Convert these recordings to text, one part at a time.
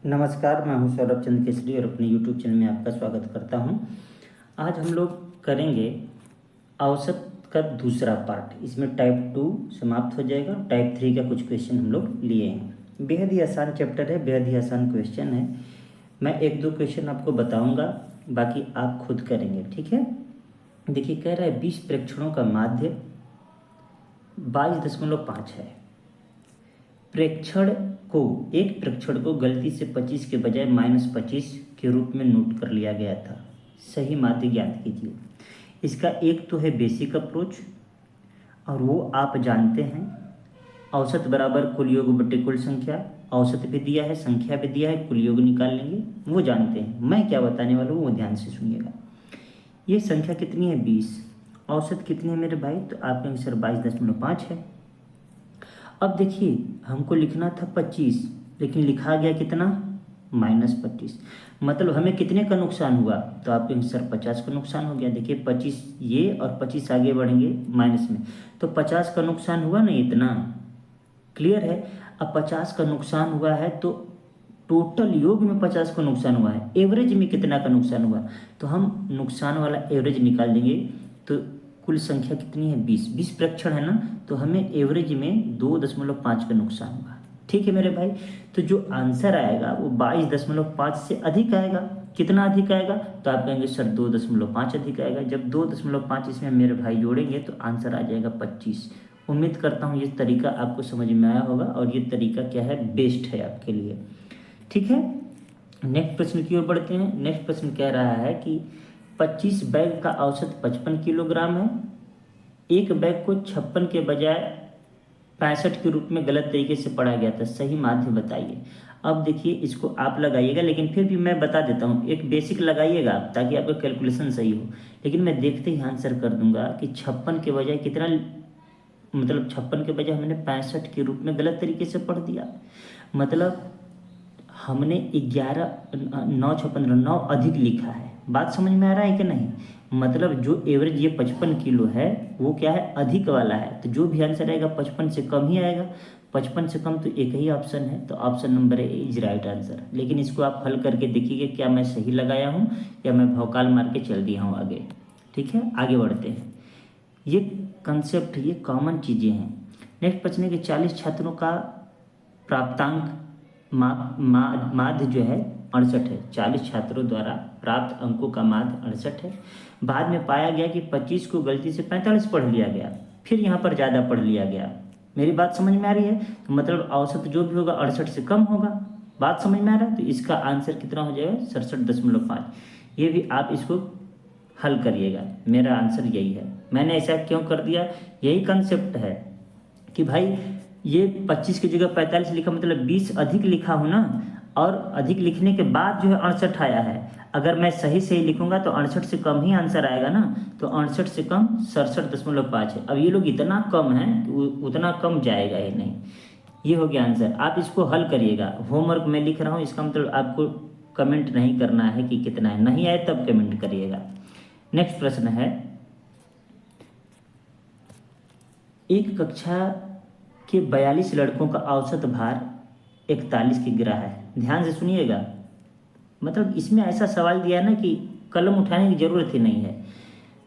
नमस्कार, मैं हूं सौरभ चंद्र केसरी और अपने YouTube चैनल में आपका स्वागत करता हूं। आज हम लोग करेंगे औसत का दूसरा पार्ट। इसमें टाइप 2 समाप्त हो जाएगा। टाइप 3 का कुछ क्वेश्चन हम लोग लिए हैं। बेहद ही आसान चैप्टर है, बेहद ही आसान क्वेश्चन है। मैं एक दो क्वेश्चन आपको बताऊंगा, बाकी आप खुद करेंगे, ठीक है। देखिए, कह रहा है 20 प्रेक्षणों का माध्य 22.5 है। प्रेक्षण को एक प्रेक्षण को गलती से 25 के बजाय -25 के रूप में नोट कर लिया गया था। सही माध्य ज्ञात कीजिए। इसका एक तो है बेसिक अप्रोच, और वो आप जानते हैं, औसत बराबर कुल योग बटे कुल संख्या। औसत भी दिया है, संख्या भी दिया है, कुल योग निकाल लेंगे, वो जानते हैं। मैं क्या बताने वाला हूँ वो ध्यान से सुनिएगा। ये संख्या कितनी है? 20। औसत कितनी है मेरे भाई? तो आप कहेंगे सर 22.5 है। अब देखिए, हमको लिखना था 25, लेकिन लिखा गया कितना? -25। मतलब हमें कितने का नुकसान हुआ? तो आप कहेंगे सर 50 का नुकसान हो गया। देखिए 25 ये और 25 आगे बढ़ेंगे माइनस में, तो 50 का नुकसान हुआ ना इतना। क्लियर है? अब 50 का नुकसान हुआ है तो टोटल योग में 50 का नुकसान हुआ है, एवरेज में कितना का नुकसान हुआ? तो हम नुकसान वाला एवरेज निकाल देंगे। तो कुल संख्या कितनी है? 20 प्रेक्षण है ना, तो हमें एवरेज में 2.5 का नुकसान हुआ। ठीक है मेरे भाई। तो जो आंसर आएगा वो 22.5 से अधिक आएगा। कितना अधिक आएगा? तो आप कहेंगे सर 2.5 अधिक आएगा। जब 2.5 इसमें मेरे भाई जोड़ेंगे तो आंसर आ जाएगा 25। उम्मीद करता हूँ ये तरीका आपको समझ में आया होगा, और ये तरीका क्या है? बेस्ट है आपके लिए। ठीक है, नेक्स्ट प्रश्न की ओर बढ़ते हैं। नेक्स्ट प्रश्न कह रहा है कि 25 बैग का औसत 55 किलोग्राम है। एक बैग को 56 के बजाय 65 के रूप में गलत तरीके से पढ़ा गया था। सही माध्य बताइए। अब देखिए, इसको आप लगाइएगा, लेकिन फिर भी मैं बता देता हूँ, एक बेसिक लगाइएगा ताकि आपका कैलकुलेशन सही हो। लेकिन मैं देखते ही आंसर कर दूंगा कि 56 के बजाय कितना, मतलब 56 के बजाय हमने 65 के रूप में गलत तरीके से पढ़ दिया। मतलब हमने 9 अधिक लिखा है। बात समझ में आ रहा है कि नहीं? मतलब जो एवरेज ये 55 किलो है वो क्या है? अधिक वाला है। तो जो भी आंसर आएगा 55 से कम ही आएगा। 55 से कम तो एक ही ऑप्शन है, तो option number A is right answer. लेकिन इसको आप हल करके देखिए क्या मैं सही लगाया हूँ या मैं भौकाल मार के चल दिया हूँ आगे। ठीक है, आगे बढ़ते हैं। ये कंसेप्ट, ये कॉमन चीज़ें हैं। नेक्स्ट प्रश्न है कि 40 छात्रों का प्राप्तांक माध्य जो है 68 है। 40 छात्रों द्वारा प्राप्त अंकों का माध्य 68 है। बाद में पाया गया कि 25 को गलती से 45 पढ़ लिया गया, फिर यहाँ पर ज़्यादा पढ़ लिया गया। मेरी बात समझ में आ रही है? तो मतलब औसत जो भी होगा 68 से कम होगा। बात समझ में आ रहा है? तो इसका आंसर कितना हो जाएगा? 67.5। ये भी आप इसको हल करिएगा। मेरा आंसर यही है। मैंने ऐसा क्यों कर दिया? यही कंसेप्ट है कि भाई ये 25 की जगह 45 लिखा, मतलब 20 अधिक लिखा हूँ ना, और अधिक लिखने के बाद जो है 68 आया है। अगर मैं सही सही लिखूंगा तो 68 से कम ही आंसर आएगा ना। तो 68 से कम 67.5 है। अब ये लोग इतना कम है कि उतना कम जाएगा ही नहीं। ये हो गया आंसर। आप इसको हल करिएगा। होमवर्क मैं लिख रहा हूँ, इसका मतलब आपको कमेंट नहीं करना है कि कितना है। नहीं आए तब कमेंट करिएगा। नेक्स्ट प्रश्न है, एक कक्षा के 42 लड़कों का औसत भार 41 किग्रा है। ध्यान से सुनिएगा। मतलब इसमें ऐसा सवाल दिया है ना कि कलम उठाने की जरूरत ही नहीं है।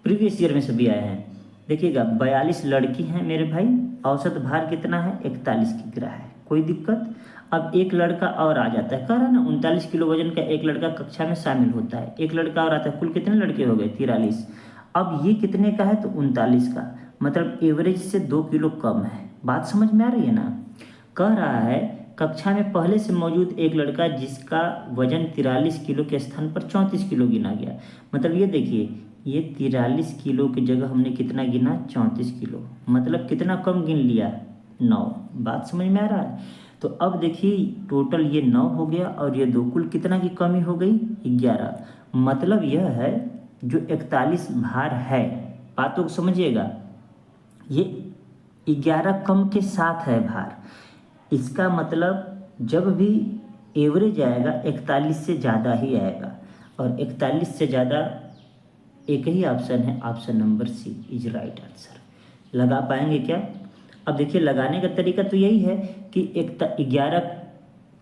प्रीवियस ईयर में सभी आए हैं। देखिएगा, 42 लड़की हैं मेरे भाई, औसत भार कितना है? 41 किग्रा है। कोई दिक्कत? अब एक लड़का और आ जाता है, कह रहा है ना 39 किलो वजन का एक लड़का कक्षा में शामिल होता है। एक लड़का और आता है, कुल कितने लड़के हो गए? 43। अब ये कितने का है? तो 39 का। मतलब एवरेज से 2 किलो कम है। बात समझ में आ रही है ना? कह रहा है कक्षा में पहले से मौजूद एक लड़का जिसका वजन 43 किलो के स्थान पर 34 किलो गिना गया। मतलब ये देखिए, ये 43 किलो की जगह हमने कितना गिना? 34 किलो। मतलब कितना कम गिन लिया? 9। बात समझ में आ रहा है? तो अब देखिए, टोटल ये 9 हो गया और ये 2, कुल कितना की कमी हो गई? 11। मतलब यह है जो 41 भार है, बातों को समझिएगा, ये 11 कम के साथ है भार। इसका मतलब जब भी एवरेज आएगा 41 से ज़्यादा ही आएगा, और 41 से ज़्यादा एक ही ऑप्शन है, option number C is right answer. लगा पाएंगे क्या? अब देखिए, लगाने का तरीका तो यही है कि 11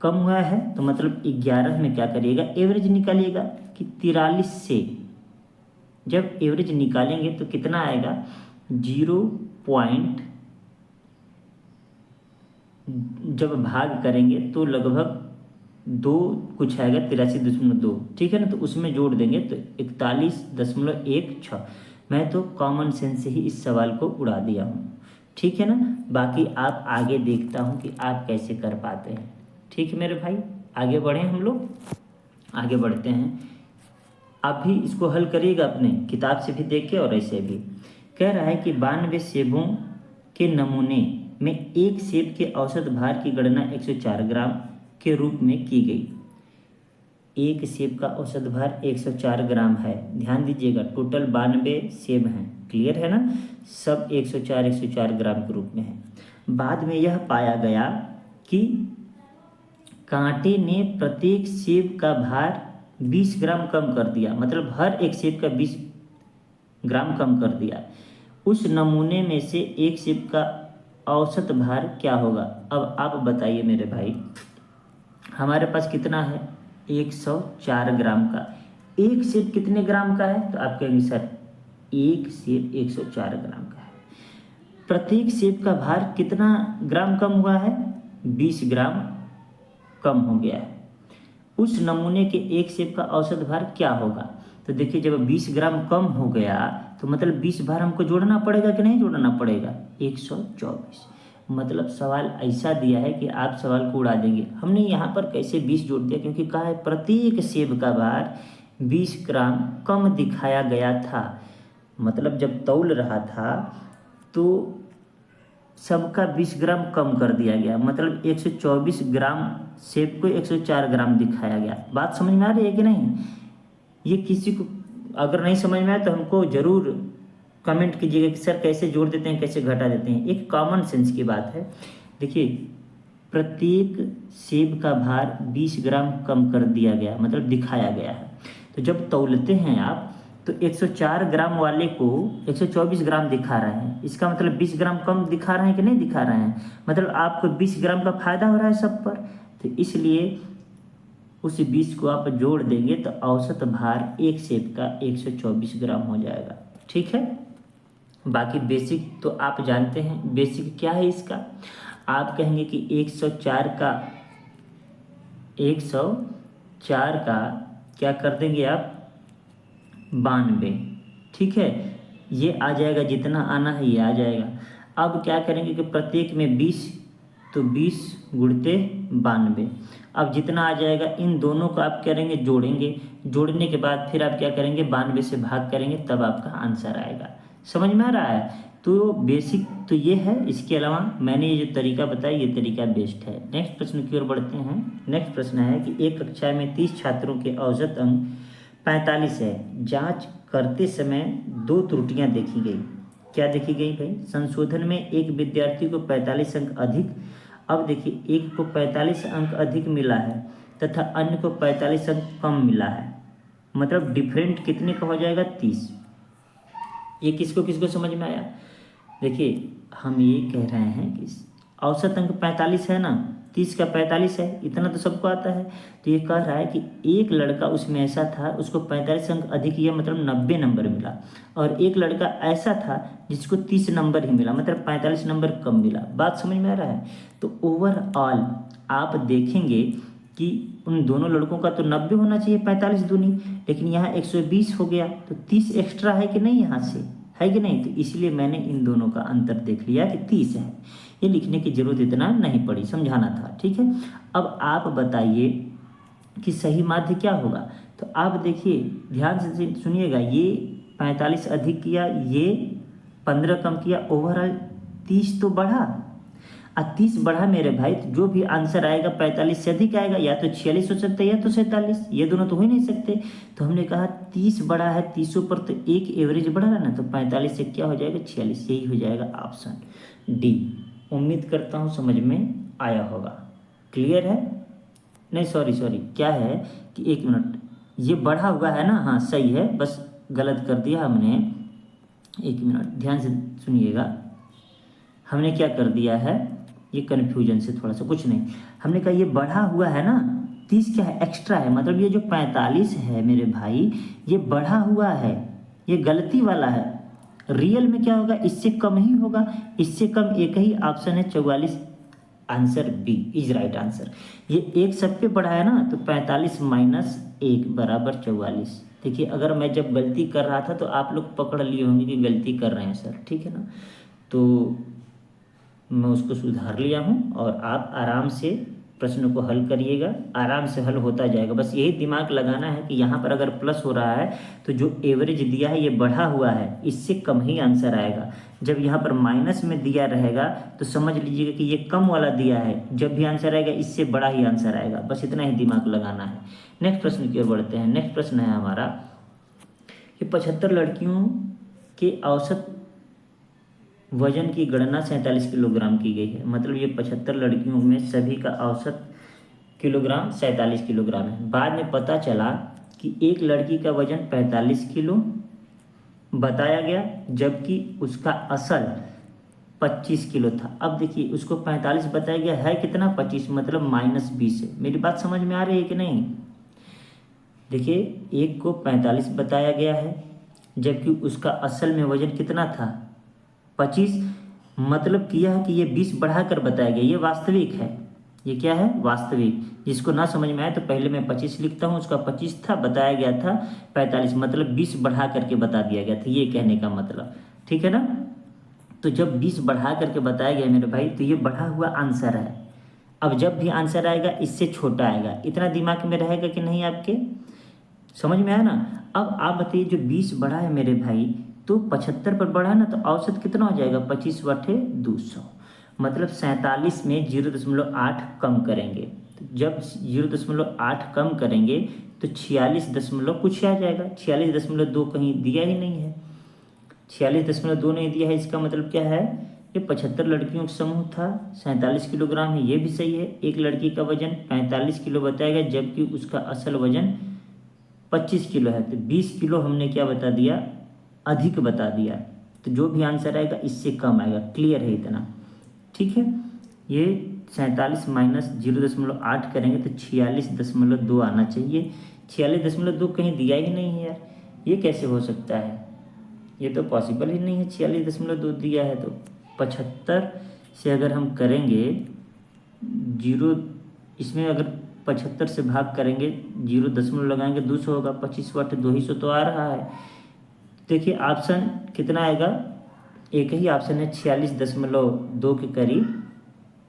कम हुआ है, तो मतलब 11 में क्या करिएगा, एवरेज निकालिएगा कि 43 से जब एवरेज निकालेंगे तो कितना आएगा, 0 जब भाग करेंगे तो लगभग 2 कुछ आएगा, 83.2, ठीक है ना। तो उसमें जोड़ देंगे तो 41.16। मैं तो कॉमन सेंस से ही इस सवाल को उड़ा दिया हूँ, ठीक है ना। बाकी आप आगे देखता हूँ कि आप कैसे कर पाते हैं, ठीक है मेरे भाई। आगे बढ़ें, हम लोग आगे बढ़ते हैं। आप भी इसको हल करिएगा अपने किताब से भी देख के और ऐसे भी। कह रहा है कि 92 सेबों के नमूने में एक सेब के औसत भार की गणना 104 ग्राम के रूप में की गई। एक सेब का औसत भार 104 ग्राम है। ध्यान दीजिएगा, टोटल 92 सेब हैं, क्लियर है ना। सब 104 ग्राम के रूप में है। बाद में यह पाया गया कि कांटे ने प्रत्येक सेब का भार 20 ग्राम कम कर दिया, मतलब हर एक सेब का 20 ग्राम कम कर दिया। उस नमूने में से एक सेब का औसत भार क्या होगा। अब आप बताइए मेरे भाई, हमारे पास कितना है, 104 ग्राम का। एक सेब कितने ग्राम का है, तो आप कहेंगे सर एक सेब 104 ग्राम का है। प्रत्येक सेब का भार कितना ग्राम कम हुआ है, 20 ग्राम कम हो गया है। उस नमूने के एक सेब का औसत भार क्या होगा। तो देखिए, जब 20 ग्राम कम हो गया तो मतलब 20 बार हमको जोड़ना पड़ेगा कि नहीं जोड़ना पड़ेगा, 124। मतलब सवाल ऐसा दिया है कि आप सवाल को उड़ा देंगे। हमने यहाँ पर कैसे 20 जोड़ दिया, क्योंकि कहा है प्रत्येक सेब का भार 20 ग्राम कम दिखाया गया था। मतलब जब तौल रहा था तो सबका 20 ग्राम कम कर दिया गया, मतलब 124 ग्राम सेब को 104 ग्राम दिखाया गया। बात समझ में आ रही है कि नहीं। ये किसी को अगर नहीं समझ में आए तो हमको ज़रूर कमेंट कीजिएगा कि सर कैसे जोड़ देते हैं, कैसे घटा देते हैं। एक कॉमन सेंस की बात है। देखिए, प्रत्येक सेब का भार 20 ग्राम कम कर दिया गया, मतलब दिखाया गया है। तो जब तौलते हैं आप तो 104 ग्राम वाले को 124 ग्राम दिखा रहे हैं, इसका मतलब 20 ग्राम कम दिखा रहे हैं कि नहीं दिखा रहे हैं। मतलब आपको 20 ग्राम का फायदा हो रहा है सब पर। तो इसलिए उस 20 को आप जोड़ देंगे तो औसत भार एक सेब का 124 ग्राम हो जाएगा, ठीक है। बाकी बेसिक तो आप जानते हैं, बेसिक क्या है इसका। आप कहेंगे कि 104 का क्या कर देंगे आप, 92, ठीक है। ये आ जाएगा, जितना आना है ये आ जाएगा। अब क्या करेंगे कि प्रत्येक में 20, तो 20 गुणते 92। अब जितना आ जाएगा इन दोनों को आप करेंगे जोड़ेंगे, जोड़ने के बाद फिर आप क्या करेंगे, 92 से भाग करेंगे, तब आपका आंसर आएगा। समझ में आ रहा है। तो बेसिक तो ये है। इसके अलावा मैंने ये जो तरीका बताया ये तरीका बेस्ट है। नेक्स्ट प्रश्न की ओर बढ़ते हैं। नेक्स्ट प्रश्न है कि एक कक्षा में 30 छात्रों के औसत अंक 45 है। जांच करते समय 2 त्रुटियां देखी गई। क्या देखी गई भाई, संशोधन में एक विद्यार्थी को 45 अंक अधिक, अब देखिए एक को 45 अंक अधिक मिला है तथा अन्य को 45 अंक कम मिला है। मतलब डिफरेंट कितने का हो जाएगा, 30। ये किसको किसको समझ में आया। देखिए, हम ये कह रहे हैं कि औसत अंक 45 है ना, 30 का 45 है, इतना तो सबको आता है। तो ये कह रहा है कि एक लड़का उसमें ऐसा था उसको 45 अंक अधिक या मतलब 90 नंबर मिला, और एक लड़का ऐसा था जिसको 30 नंबर ही मिला, मतलब 45 नंबर कम मिला। बात समझ में आ रहा है। तो ओवरऑल आप देखेंगे कि उन दोनों लड़कों का तो 90 होना चाहिए, 45 दूनी, लेकिन यहाँ 120 हो गया, तो 30 एक्स्ट्रा है कि नहीं, यहाँ से है कि नहीं। तो इसलिए मैंने इन दोनों का अंतर देख लिया कि 30 है। ये लिखने की जरूरत इतना नहीं पड़ी, समझाना था, ठीक है। अब आप बताइए कि सही माध्य क्या होगा। तो आप देखिए ध्यान से सुनिएगा, ये 45 अधिक किया, ये 15 कम किया, ओवरऑल 30 तो बढ़ा। 30 बढ़ा मेरे भाई, तो जो भी आंसर आएगा 45 से अधिक आएगा, या तो 46 हो सकता है या तो 47, ये दोनों तो हो ही नहीं सकते। तो हमने कहा 30 बढ़ा है, 30 पर तो एक एवरेज बढ़ा है ना, तो 45 से क्या हो जाएगा, 46। यही हो जाएगा ऑप्शन डी। उम्मीद करता हूँ समझ में आया होगा। क्लियर है। नहीं सॉरी क्या है कि 1 मिनट, ये बढ़ा हुआ है ना, हाँ सही है, बस गलत कर दिया हमने। 1 मिनट ध्यान से सुनिएगा, हमने क्या कर दिया है, ये कन्फ्यूजन से थोड़ा सा, कुछ नहीं। हमने कहा ये बढ़ा हुआ है ना, 30 क्या है, एक्स्ट्रा है, मतलब ये जो 45 है मेरे भाई, ये बढ़ा हुआ है, ये गलती वाला है। रियल में क्या होगा, इससे कम ही होगा, इससे कम एक ही ऑप्शन है 44, answer B is right answer. ये एक सब पे बढ़ा है ना, तो 45 माइनस 1 बराबर 44। देखिए अगर मैं जब गलती कर रहा था तो आप लोग पकड़ लिए होंगे कि गलती कर रहे हैं सर, ठीक है ना, तो मैं उसको सुधार लिया हूँ और आप आराम से प्रश्न को हल करिएगा, आराम से हल होता जाएगा। बस यही दिमाग लगाना है कि यहाँ पर अगर प्लस हो रहा है तो जो एवरेज दिया है ये बढ़ा हुआ है, इससे कम ही आंसर आएगा। जब यहाँ पर माइनस में दिया रहेगा तो समझ लीजिएगा कि ये कम वाला दिया है, जब भी आंसर आएगा इससे बड़ा ही आंसर आएगा। बस इतना ही दिमाग लगाना है। नेक्स्ट प्रश्न की ओर बढ़ते हैं। नेक्स्ट प्रश्न है हमारा कि 75 लड़कियों के औसत वजन की गणना 47 किलोग्राम की गई है। मतलब ये 75 लड़कियों में सभी का औसत किलोग्राम 47 किलोग्राम है। बाद में पता चला कि एक लड़की का वजन 45 किलो बताया गया, जबकि उसका असल 25 किलो था। अब देखिए उसको 45 बताया गया है, कितना 25, मतलब -20 है। मेरी बात समझ में आ रही है कि नहीं? देखिए एक को 45 बताया गया है, जबकि उसका असल में वजन कितना था, 25। मतलब किया है कि ये 20 बढ़ाकर बताया गया, ये वास्तविक है। ये क्या है, वास्तविक। जिसको ना समझ में आए तो पहले मैं 25 लिखता हूँ, उसका 25 था, बताया गया था 45, मतलब 20 बढ़ा करके बता दिया गया था, ये कहने का मतलब, ठीक है ना। तो जब 20 बढ़ा करके बताया गया मेरे भाई, तो ये बढ़ा हुआ आंसर है। अब जब भी आंसर आएगा इससे छोटा आएगा, इतना दिमाग में रहेगा कि नहीं आपके, समझ में आया ना। अब आप बताइए जो 20 बढ़ा है मेरे भाई, तो 75 पर बढ़ा है ना, तो औसत कितना हो जाएगा, 25/200। मतलब 47 में 0.8 कम करेंगे, तो जब 0.8 कम करेंगे तो 46 दशमलव कुछ आ जाएगा। 46.2 कहीं दिया ही नहीं है, 46.2 नहीं दिया है, इसका मतलब क्या है, ये 75 लड़कियों का समूह था, 47 किलोग्राम है, ये भी सही है। एक लड़की का वजन 45 किलो बताया गया, जबकि उसका असल वजन 25 किलो है, तो 20 किलो हमने क्या बता दिया, अधिक बता दिया। तो जो भी आंसर आएगा इससे कम आएगा, क्लियर है इतना, ठीक है। ये 47 माइनस 0.8 करेंगे तो 46.2 आना चाहिए। 46.2 कहीं दिया ही नहीं है यार, ये कैसे हो सकता है, ये तो पॉसिबल ही नहीं है। 46.2 दिया है तो 75 से अगर हम करेंगे जीरो, इसमें अगर 75 से भाग करेंगे, 0 दशमलव लगाएंगे, 200 होगा, 25/200 तो आ रहा है। देखिए ऑप्शन कितना आएगा, एक ही ऑप्शन है 46.2 के करीब,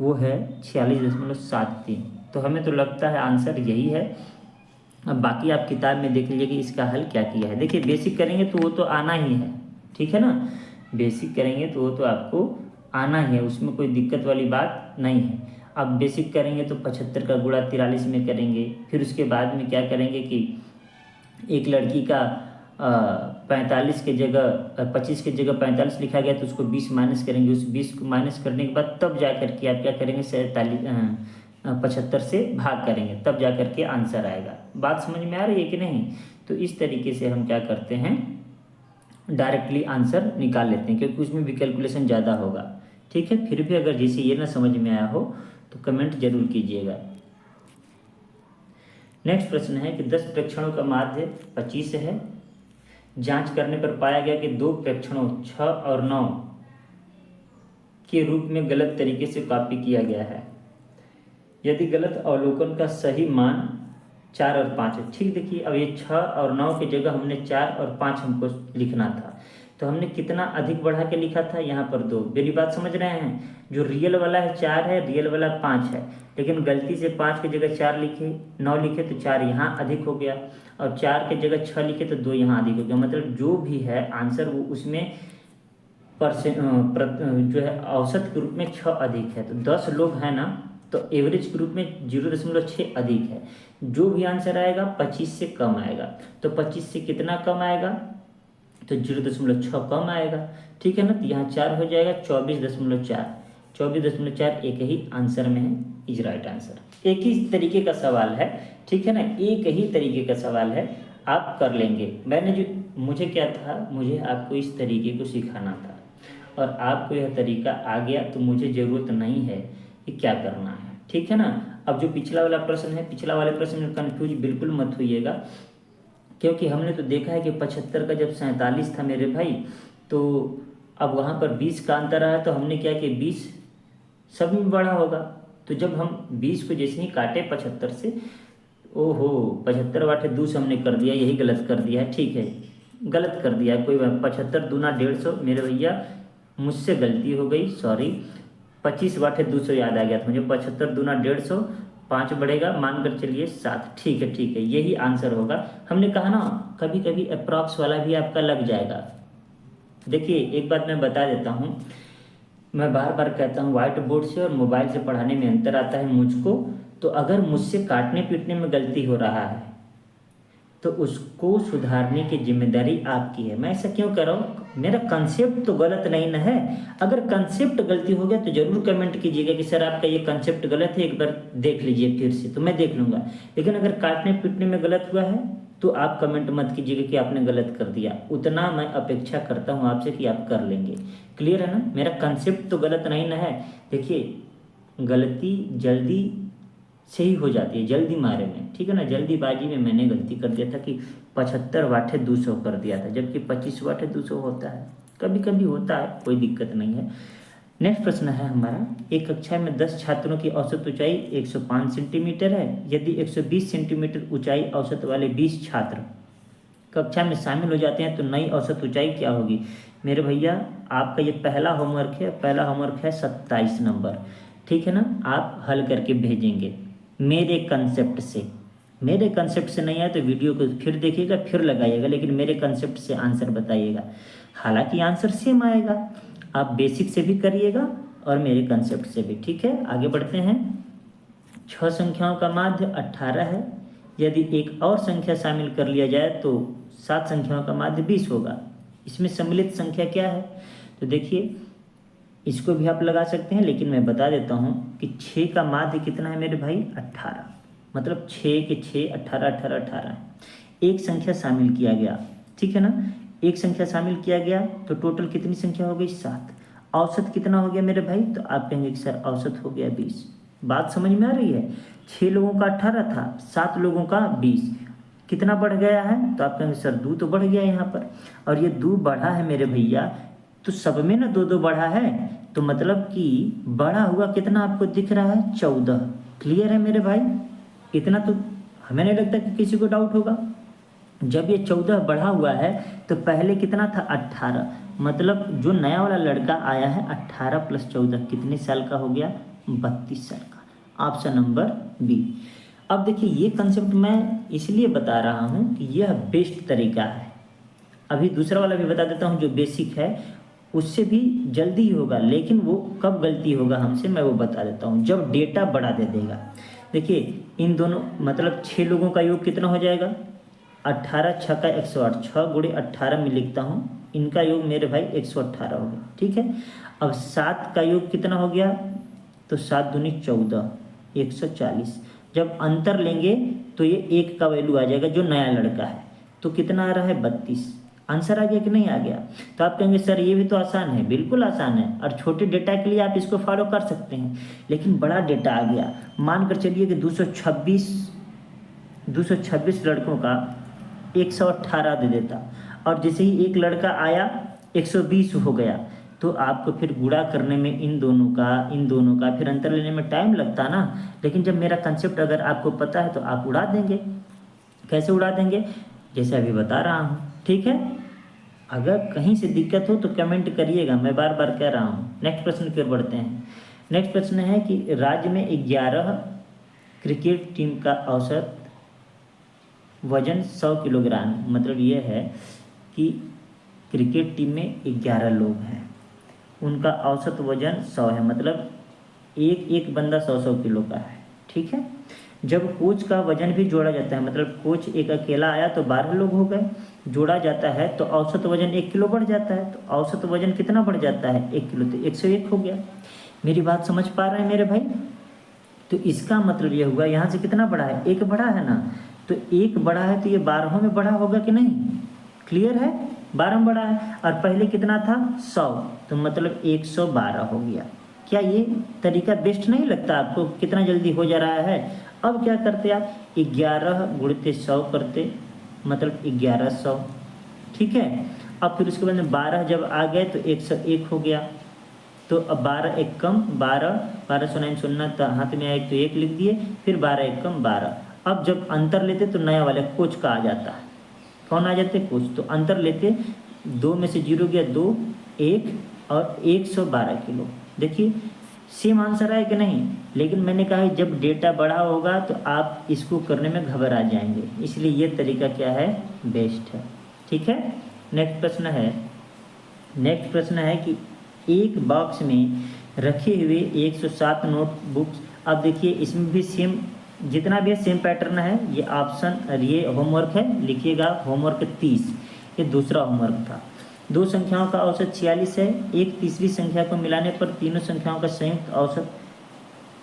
वो है 46.73। तो हमें तो लगता है आंसर यही है। अब बाकी आप किताब में देख लीजिए कि इसका हल क्या किया है। देखिए बेसिक करेंगे तो वो तो आना ही है, ठीक है ना, बेसिक करेंगे तो वो तो आपको आना ही है, उसमें कोई दिक्कत वाली बात नहीं है। अब बेसिक करेंगे तो 75 का गुणा 43 में करेंगे, फिर उसके बाद में क्या करेंगे कि एक लड़की का 45 के जगह 25 के जगह 45 लिखा गया, तो उसको 20 माइनस करेंगे, उस 20 को माइनस करने के बाद तब जा करके आप क्या करेंगे, 75 से भाग करेंगे, तब जा करके आंसर आएगा। बात समझ में आ रही है कि नहीं? तो इस तरीके से हम क्या करते हैं, डायरेक्टली आंसर निकाल लेते हैं, क्योंकि उसमें भी कैलकुलेशन ज़्यादा होगा, ठीक है। फिर भी अगर जैसे ये ना समझ में आया हो तो कमेंट जरूर कीजिएगा। नेक्स्ट प्रश्न है कि 10 प्रेक्षणों का माध्य 25 है। जांच करने पर पाया गया कि 2 प्रेक्षणों 6 और 9 के रूप में गलत तरीके से कॉपी किया गया है। यदि गलत अवलोकन का सही मान 4 और 5 है, ठीक। देखिए अब ये 6 और 9 की जगह हमने 4 और 5 हमको लिखना था, तो हमने कितना अधिक बढ़ा के लिखा था, यहाँ पर 2। मेरी बात समझ रहे हैं? जो रियल वाला है 4 है, रियल वाला 5 है, लेकिन गलती से 5 की जगह 4 लिखे, 9 लिखे तो 4 यहाँ अधिक हो गया, और 4 की जगह 6 लिखे तो 2 यहाँ अधिक हो गया। मतलब जो भी है आंसर वो उसमें जो है औसत के रूप में 6 अधिक है। तो 10 लोग हैं ना, तो एवरेज के रूप में 0.6 अधिक है। जो भी आंसर आएगा 25 से कम आएगा, तो 25 से कितना कम आएगा, तो 0.6 कम आएगा, ठीक है ना। तो यहाँ 4 हो जाएगा, 24.4, 24.4 एक ही आंसर में है, इज राइट आंसर। एक ही तरीके का सवाल है, ठीक है ना, एक ही तरीके का सवाल है, आप कर लेंगे। मैंने जो, मुझे क्या था, मुझे आपको इस तरीके को सिखाना था, और आपको यह तरीका आ गया, तो मुझे ज़रूरत नहीं है कि क्या करना है, ठीक है ना। अब जो पिछला वाला प्रश्न है, पिछला वाले प्रश्न में कंफ्यूज बिल्कुल मत होइएगा, क्योंकि हमने तो देखा है कि 75 का जब 47 था मेरे भाई, तो अब वहाँ पर 20 का अंतर आया, तो हमने क्या कि 20 सब में बड़ा होगा। तो जब हम 20 को जैसे ही काटे 75 से, ओहो 75 वाटे 2 हमने कर दिया, यही गलत कर दिया है, ठीक है गलत कर दिया है, कोई 75 दूना 150 मेरे भैया, मुझसे गलती हो गई, सॉरी। 25 वाटे 200 याद आ गया था मुझे, 75 दूना 150, 5 बढ़ेगा, मानकर चलिए 7, ठीक है ठीक है, यही आंसर होगा। हमने कहा ना कभी कभी अप्रॉक्स वाला भी आपका लग जाएगा। देखिए एक बात मैं बता देता हूँ, मैं बार बार कहता हूँ व्हाइट बोर्ड से और मोबाइल से पढ़ाने में अंतर आता है मुझको। तो अगर मुझसे काटने पीटने में गलती हो रहा है तो उसको सुधारने की जिम्मेदारी आपकी है। मैं ऐसा क्यों कर रहा हूँ, मेरा कंसेप्ट तो गलत नहीं ना है। अगर कंसेप्ट गलती हो गया तो जरूर कमेंट कीजिएगा कि सर आपका ये कंसेप्ट गलत है, एक बार देख लीजिए फिर से, तो मैं देख लूँगा। लेकिन अगर काटने पीटने में गलत हुआ है तो आप कमेंट मत कीजिएगा कि आपने गलत कर दिया, उतना मैं अपेक्षा करता हूँ आपसे कि आप कर लेंगे। क्लियर है ना, मेरा कंसेप्ट तो गलत नहीं ना है। देखिए गलती जल्दी से ही हो जाती है, जल्दी मारे में, ठीक है ना। जल्दीबाजी में मैंने गलती कर दिया था कि 75 वाटे 200 कर दिया था, जबकि 25 वाटे 200 होता है, कभी कभी होता है, कोई दिक्कत नहीं है। नेक्स्ट प्रश्न है हमारा, एक कक्षा में 10 छात्रों की औसत ऊंचाई 105 सेंटीमीटर है। यदि 120 सेंटीमीटर ऊंचाई औसत वाले 20 छात्र कक्षा में शामिल हो जाते हैं तो नई औसत ऊंचाई क्या होगी। मेरे भैया आपका ये पहला होमवर्क है, पहला होमवर्क है 27 नंबर, ठीक है ना। आप हल करके भेजेंगे मेरे कंसेप्ट से, मेरे कंसेप्ट से नहीं आए तो वीडियो को फिर देखिएगा, फिर लगाइएगा, लेकिन मेरे कंसेप्ट से आंसर बताइएगा। हालांकि आंसर सेम आएगा, आप बेसिक से भी करिएगा और मेरे कंसेप्ट से भी, ठीक है। आगे बढ़ते हैं। 6 संख्याओं का माध्य 18 है। यदि एक और संख्या शामिल कर लिया जाए तो 7 संख्याओं का माध्य 20 होगा। इसमें सम्मिलित संख्या क्या है। तो देखिए इसको भी आप लगा सकते हैं, लेकिन मैं बता देता हूँ कि 6 का माध्य कितना है मेरे भाई, 18, मतलब 6 के 6 18 18 18। एक संख्या शामिल किया गया, ठीक है ना, एक संख्या शामिल किया गया तो टोटल कितनी संख्या हो गई, 7। औसत कितना हो गया मेरे भाई, तो आप कहेंगे कि सर औसत हो गया 20। बात समझ में आ रही है। 6 लोगों का 18 था, 7 लोगों का 20, कितना बढ़ गया है, तो आप कहेंगे सर 2 तो बढ़ गया यहाँ पर, और ये 2 बढ़ा है मेरे भैया, तो सब में ना 2 2 बढ़ा है, तो मतलब कि बढ़ा हुआ कितना आपको दिख रहा है, 14। क्लियर है मेरे भाई, इतना तो हमें नहीं लगता कि किसी को डाउट होगा। जब ये 14 बढ़ा हुआ है तो पहले कितना था, 18, मतलब जो नया वाला लड़का आया है 18 + 14 कितने साल का हो गया, 32 साल का। Option number B. अब देखिए ये कंसेप्ट मैं इसलिए बता रहा हूँ कि यह बेस्ट तरीका है। अभी दूसरा वाला भी बता देता हूँ जो बेसिक है, उससे भी जल्दी ही होगा, लेकिन वो कब गलती होगा हमसे मैं वो बता देता हूँ, जब डेटा बड़ा दे देगा। देखिए इन दोनों मतलब 6 लोगों का योग कितना हो जाएगा, 18 6 का 108, 6 × 18 में लिखता हूँ, इनका योग मेरे भाई 118 हो गया, ठीक है। अब 7 का योग कितना हो गया, तो 7 दूनी 14, 140। जब अंतर लेंगे तो ये 1 का वैल्यू आ जाएगा जो नया लड़का है, तो कितना आ रहा है, 32। आंसर आ गया कि नहीं आ गया। तो आप कहेंगे सर ये भी तो आसान है, बिल्कुल आसान है, और छोटे डेटा के लिए आप इसको फॉलो कर सकते हैं, लेकिन बड़ा डेटा आ गया, मानकर चलिए कि 226 लड़कों का 118 दे देता, और जैसे ही एक लड़का आया 120 हो गया, तो आपको फिर गुणा करने में इन दोनों का फिर अंतर लेने में टाइम लगता ना। लेकिन जब मेरा कंसेप्ट अगर आपको पता है तो आप उड़ा देंगे। कैसे उड़ा देंगे, जैसे अभी बता रहा हूँ, ठीक है। अगर कहीं से दिक्कत हो तो कमेंट करिएगा, मैं बार बार कह रहा हूँ। नेक्स्ट प्रश्न की ओर बढ़ते हैं। नेक्स्ट प्रश्न है कि राज्य में 11 क्रिकेट टीम का औसत वजन 100 किलोग्राम, मतलब ये है कि क्रिकेट टीम में 11 लोग हैं, उनका औसत वजन 100 है, मतलब एक एक बंदा 100 किलो का है, ठीक है। जब कोच का वजन भी जोड़ा जाता है, मतलब कोच एक अकेला आया तो 12 लोग हो गए, जोड़ा जाता है तो औसत वजन 1 किलो बढ़ जाता है, तो औसत वजन कितना बढ़ जाता है, 1 किलो, तो 101 हो गया। मेरी बात समझ पा रहे हैं मेरे भाई। तो इसका मतलब ये हुआ यहाँ से कितना बड़ा है, 1 बड़ा है ना, तो 1 बड़ा है तो ये 12 में बड़ा होगा कि नहीं, क्लियर है, 12 में बड़ा है, और पहले कितना था 100, तो मतलब 112 हो गया। क्या ये तरीका बेस्ट नहीं लगता आपको? कितना जल्दी हो जा रहा है। अब क्या करते आप, 11 गुणित 100 करते, मतलब 1100, ठीक है। अब फिर उसके बाद में 12 जब आ गए तो 101 हो गया। तो अब 12 एक कम 12, 12 सुनाइन सुनना तो हाथ में आए तो 1 लिख दिए, फिर 12 एक कम 12। अब जब अंतर लेते तो नया वाला कोच का आ जाता है। कौन आ जाते? कोच। तो अंतर लेते, 2 में से 0 गया 2, 1 और 112 किलो। देखिए सेम आंसर आए कि नहीं। लेकिन मैंने कहा जब डेटा बड़ा होगा तो आप इसको करने में घबरा जाएंगे, इसलिए ये तरीका क्या है, बेस्ट है, ठीक है। नेक्स्ट प्रश्न है कि एक बॉक्स में रखे हुए 107 नोटबुक्स। अब देखिए इसमें भी सेम, जितना भी है सेम पैटर्न है। ये ऑप्शन, ये होमवर्क है, लिखिएगा होमवर्क 30, ये दूसरा होमवर्क था। दो संख्याओं का औसत 46 है, एक तीसरी संख्या को मिलाने पर तीनों संख्याओं का संयुक्त औसत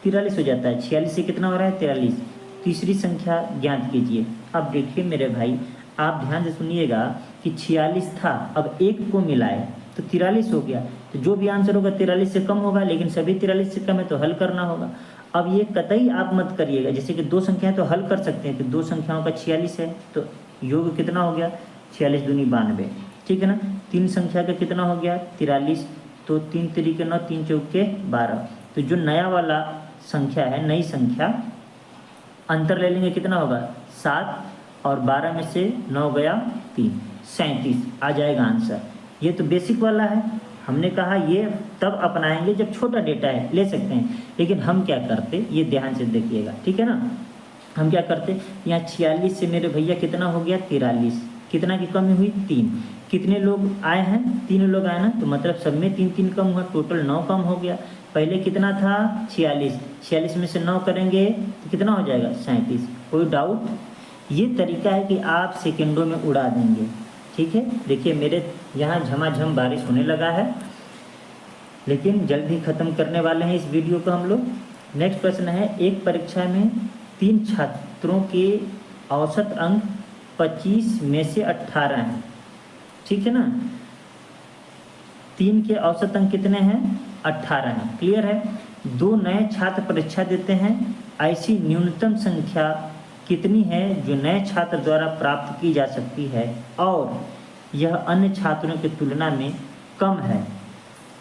43 हो जाता है। 46 से कितना हो रहा है, 43। तीसरी संख्या ज्ञात कीजिए। अब देखिए मेरे भाई, आप ध्यान से सुनिएगा कि 46 था, अब एक को मिलाए तो 43 हो गया। तो जो भी आंसर होगा 43 से कम होगा, लेकिन सभी 43 से कम है तो हल करना होगा। अब ये कतई आप मत करिएगा, जैसे कि दो संख्याएं तो हल कर सकते हैं कि दो संख्याओं का 46 है तो योग कितना हो गया, 46 दूनी 92, ठीक है ना। तीन संख्या का कितना हो गया, 43, तो 3 तरीके 9, 3 चौके 12। तो जो नया वाला संख्या है, नई संख्या, अंतर ले लेंगे कितना होगा 7, और 12 में से 9 गया 3, 37 आ जाएगा आंसर। ये तो बेसिक वाला है, हमने कहा ये तब अपनाएंगे जब छोटा डेटा है, ले सकते हैं। लेकिन हम क्या करते, ये ध्यान से देखिएगा, ठीक है ना। हम क्या करते, यहाँ 46 से मेरे भैया कितना हो गया 43, कितना की कमी हुई 3। कितने लोग आए हैं, 3 लोग आए ना, तो मतलब सब में 3 3 कम हुआ, टोटल 9 कम हो गया। पहले कितना था 46, 46 में से 9 करेंगे तो कितना हो जाएगा 37। कोई डाउट? ये तरीका है कि आप सेकंडों में उड़ा देंगे, ठीक है। देखिए मेरे यहाँ झमाझम बारिश होने लगा है, लेकिन जल्द ही ख़त्म करने वाले हैं इस वीडियो को हम लोग। नेक्स्ट प्रश्न है, एक परीक्षा में 3 छात्रों के औसत अंक 25 में से 18 हैं, ठीक है ना। 3 के औसत अंक कितने हैं, 18 हैं, क्लियर है। 2 नए छात्र परीक्षा देते हैं, ऐसी न्यूनतम संख्या कितनी है जो नए छात्र द्वारा प्राप्त की जा सकती है और यह अन्य छात्रों की तुलना में कम है,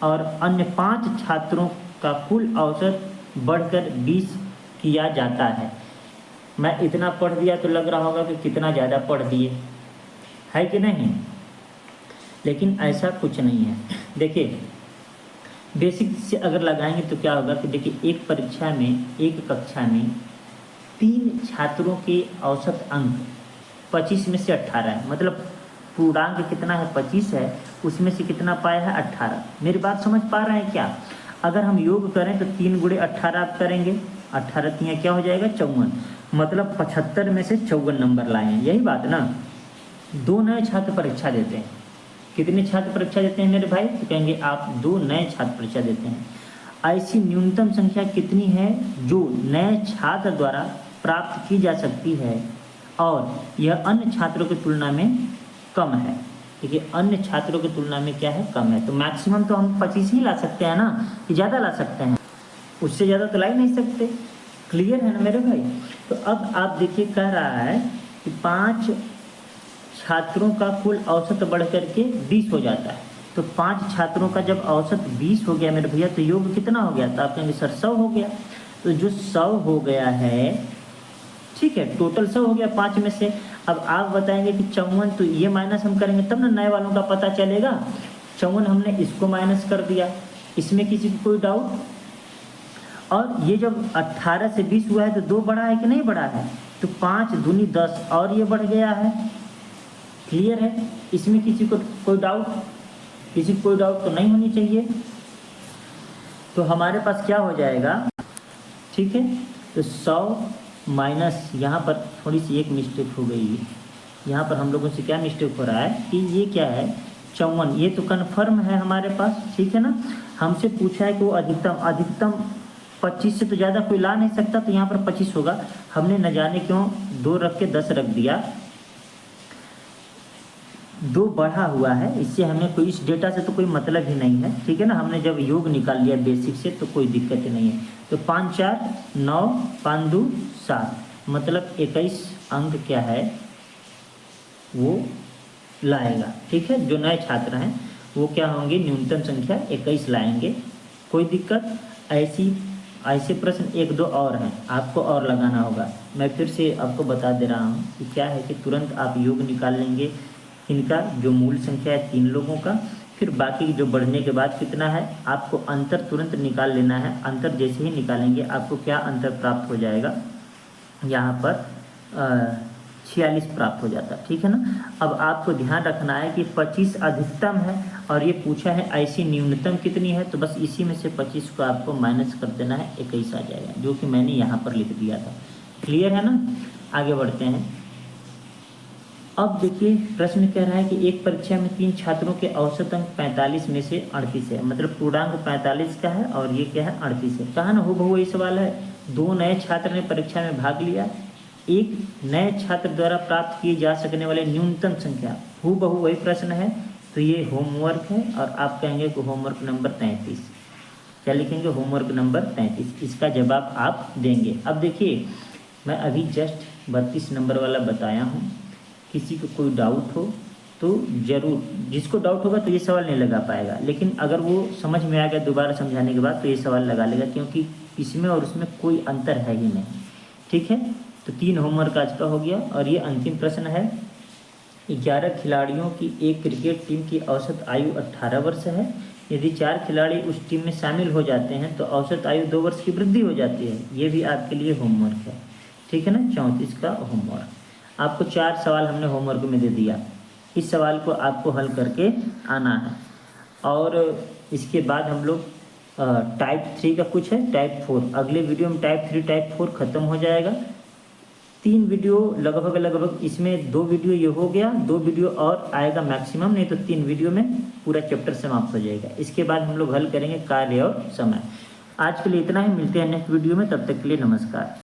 और अन्य 5 छात्रों का कुल औसत बढ़कर 20 किया जाता है। मैं इतना पढ़ दिया तो लग रहा होगा कि कितना ज़्यादा पढ़ दिए, है कि नहीं। लेकिन ऐसा कुछ नहीं है। देखिए बेसिक से अगर लगाएंगे तो क्या होगा कि देखिए एक परीक्षा में, एक कक्षा में 3 छात्रों के औसत अंक 25 में से 18 है, मतलब पूर्णांक कितना है 25 है, उसमें से कितना पाया है 18। मेरी बात समझ पा रहे हैं क्या? अगर हम योग करें तो 3 गुणे 18 आप करेंगे, 18 तियाँ क्या हो जाएगा 54, मतलब 75 में से 54 नंबर लाए हैं, यही बात ना। 2 नए छात्र परीक्षा देते हैं, कितने छात्र परीक्षा देते हैं मेरे भाई, तो कहेंगे आप 2 नए छात्र परीक्षा देते हैं। ऐसी न्यूनतम संख्या कितनी है जो नए छात्र द्वारा प्राप्त की जा सकती है और यह अन्य छात्रों की तुलना में कम है। देखिए अन्य छात्रों की तुलना में क्या है, कम है। तो मैक्सिमम तो हम 25 ही ला सकते हैं ना, कि ज़्यादा ला सकते हैं, उससे ज़्यादा तो ला ही नहीं सकते। क्लियर है ना मेरे भाई। तो अब आप देखिए कह रहा है कि 5 छात्रों का कुल औसत बढ़ करके 20 हो जाता है। तो 5 छात्रों का जब औसत 20 हो गया मेरे भैया, तो योग कितना हो गया, तो आप कहेंगे सर 100 हो गया। तो जो 100 हो गया है, ठीक है, टोटल 100 हो गया 5 में से। अब आप बताएंगे कि 54, तो ये माइनस हम करेंगे तब ना नए वालों का पता चलेगा। 54 हमने इसको माइनस कर दिया, इसमें किसी को कोई डाउट? और ये जब 18 से 20 हुआ है तो 2 बढ़ा है कि नहीं बढ़ा है, तो 5 दूनी 10 और ये बढ़ गया है। क्लियर है, इसमें किसी को कोई डाउट? किसी को कोई डाउट तो नहीं होनी चाहिए। तो हमारे पास क्या हो जाएगा, ठीक है। तो 100 माइनस, यहाँ पर थोड़ी सी एक मिस्टेक हो गई है, यहाँ पर हम लोगों से क्या मिस्टेक हो रहा है कि ये क्या है 54, ये तो कन्फर्म है हमारे पास, ठीक है ना। हमसे पूछा है कि वो अधिकतम 25 से तो ज़्यादा कोई ला नहीं सकता, तो यहाँ पर 25 होगा। हमने न जाने क्यों 2 रख के 10 रख दिया। 2 बढ़ा हुआ है, इससे हमें कोई, इस डेटा से तो कोई मतलब ही नहीं है, ठीक है ना। हमने जब योग निकाल लिया बेसिक से तो कोई दिक्कत ही नहीं है। तो 5 4 9, 5 2 7, मतलब 21 अंक क्या है वो लाएगा, ठीक है। जो नए छात्र हैं वो क्या होंगे, न्यूनतम संख्या 21 लाएंगे। कोई दिक्कत? ऐसे प्रश्न 1 2 और हैं, आपको और लगाना होगा। मैं फिर से आपको बता दे रहा हूँ कि क्या है कि तुरंत आप योग निकाल लेंगे इनका, जो मूल संख्या है 3 लोगों का, फिर बाकी जो बढ़ने के बाद कितना है आपको अंतर तुरंत निकाल लेना है। अंतर जैसे ही निकालेंगे आपको क्या अंतर प्राप्त हो जाएगा, यहाँ पर 46 प्राप्त हो जाता, ठीक है ना। अब आपको ध्यान रखना है कि 25 अधिकतम है और ये पूछा है ऐसी न्यूनतम कितनी है, तो बस इसी में से 25 को आपको माइनस कर देना है, 21 आ जाएगा, जो कि मैंने यहाँ पर लिख दिया था। क्लियर है ना। आगे बढ़ते हैं। अब देखिए प्रश्न कह रहा है कि एक परीक्षा में 3 छात्रों के औसत अंक 45 में से 38 है, मतलब पूर्णांक 45 का है और ये क्या है 38 है। कहा ना हूबहू यही सवाल है। 2 नए छात्र ने परीक्षा में भाग लिया, एक नए छात्र द्वारा प्राप्त किए जा सकने वाले न्यूनतम संख्या, हूबहू वही प्रश्न है। तो ये होमवर्क है और आप कहेंगे कि होमवर्क नंबर 33। क्या लिखेंगे, होमवर्क नंबर 33, इसका जवाब आप देंगे। अब देखिए मैं अभी जस्ट 32 नंबर वाला बताया हूँ, किसी को कोई डाउट हो तो ज़रूर, जिसको डाउट होगा तो ये सवाल नहीं लगा पाएगा, लेकिन अगर वो समझ में आ गया दोबारा समझाने के बाद तो ये सवाल लगा लेगा, क्योंकि इसमें और उसमें कोई अंतर है ही नहीं, ठीक है। तो 3 होमवर्क आज का हो गया और ये अंतिम प्रश्न है। 11 खिलाड़ियों की एक क्रिकेट टीम की औसत आयु 18 वर्ष है। यदि 4 खिलाड़ी उस टीम में शामिल हो जाते हैं तो औसत आयु 2 वर्ष की वृद्धि हो जाती है। ये भी आपके लिए होमवर्क है, ठीक है ना। 34 का होमवर्क, आपको 4 सवाल हमने होमवर्क में दे दिया, इस सवाल को आपको हल करके आना है। और इसके बाद हम लोग टाइप 3 का कुछ है, टाइप 4 अगले वीडियो में, टाइप 3 टाइप 4 खत्म हो जाएगा। 3 वीडियो लगभग इसमें 2 वीडियो ये हो गया, 2 वीडियो और आएगा मैक्सिमम, नहीं तो 3 वीडियो में पूरा चैप्टर समाप्त हो जाएगा। इसके बाद हम लोग हल करेंगे कार्य और समय। आज के लिए इतना ही, मिलते हैं नेक्स्ट वीडियो में, तब तक के लिए नमस्कार।